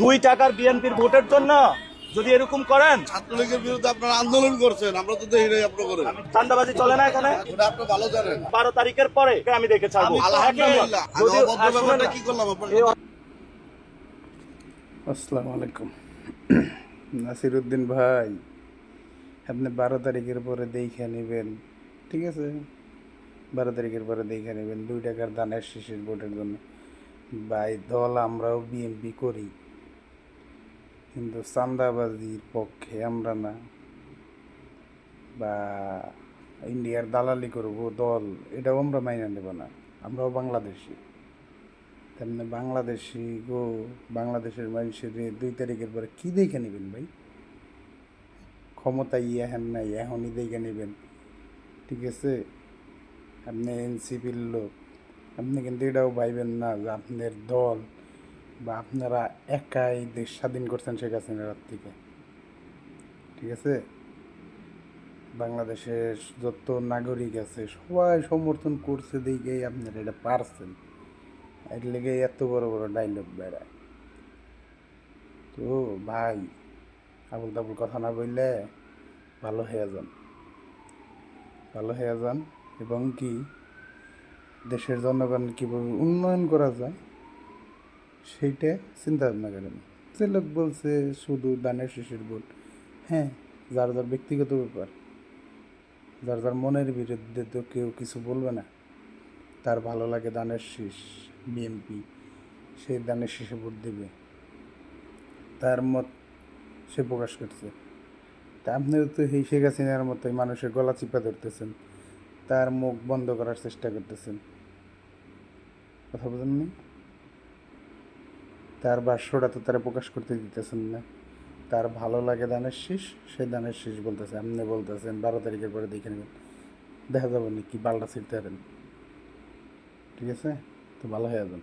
2 টাকার বিএনপির ভোটের জন্য যদি এরকম করেন, ছাত্রলীগের বিরুদ্ধে আপনারা আন্দোলন করছেন, আমরা তো দেখি নাই আপনার করে। চান্দাবাজি চলে না এখানে। ওটা আপনি ভালো জানেন। 12 তারিখের পরে আমি দেখে ছাড়বো। আলহামদুলিল্লাহ, আমি যদি অভদ্র ব্যাপারটা কি করলাম আপনার সাথে? আসসালামু আলাইকুম। নাসিরউদ্দিন ভাই, আপনি 12 তারিখের পরে দেখে নেবেন, ঠিক আছে? 12 তারিখের পরে দেখে নেবেন 2 টাকার দানের শীষের ভোটের জন্য। ভাই, দল আমরাও বিএনপি করি, কিন্তু চাঁদাবাজির পক্ষে আমরা না, বা ইন্ডিয়ার দালালি করব দল, এটাও আমরা মাইনে নেব না। আমরাও বাংলাদেশি, তেমনি বাংলাদেশি গো। বাংলাদেশের মানুষের 2 তারিখের পরে কি দেখে নেবেন ভাই? ক্ষমতা এখন নাই, এখনই দেখে নেবেন, ঠিক আছে? আপনি এনসিপির লোক, আপনি কিন্তু এটাও ভাইবেন না যে আপনার দল বা আপনারা একাই দেশ স্বাধীন করছেন শেখ হাসিনার হাত থেকে, ঠিক আছে? বাংলাদেশের যত নাগরিক আছে সবাই সমর্থন করছে, দেখেই আপনারা এটা পারছেন। এর লেগে এত বড় বড় ডায়লগ বেড়ায়। তো ভাই, আবুল তাবুল কথা না বললে ভালো হয়ে যান, ভালো হয়ে যান, এবং কি দেশের জনগণ কীভাবে উন্নয়ন করা যায় সেইটা চিন্তা ভাবনা করেন। যে লোক বলছে শুধু দানের শীষের ভোট, হ্যাঁ, যার যার ব্যক্তিগত ব্যাপার, যার যার মনের বিরুদ্ধে তো কেউ কিছু বলবে না। তার ভালো লাগে দানের শীষ, বিএনপি, সেই দানের শীষে ভোট দেবে, তার মত সে প্রকাশ করছে। তা আপনিও তো এই শেখ হাসিনার মতোই মানুষের গলা চিপা ধরতেছেন, তার মুখ বন্ধ করার চেষ্টা করতেছেন। কথা বলেননি? তার ভাষ্যটা তো তারা প্রকাশ করতে দিতেছেন না। তার ভালো লাগে দানের শীষ, সে দানের শীষ বলতেছে। আপনি বলতেছেন 12 তারিখের পরে দেখে নেবেন, দেখা যাবে না কি পাল্টা ছিঁড়তে পারেন, ঠিক আছে? তো ভালো হয়ে যাবেন।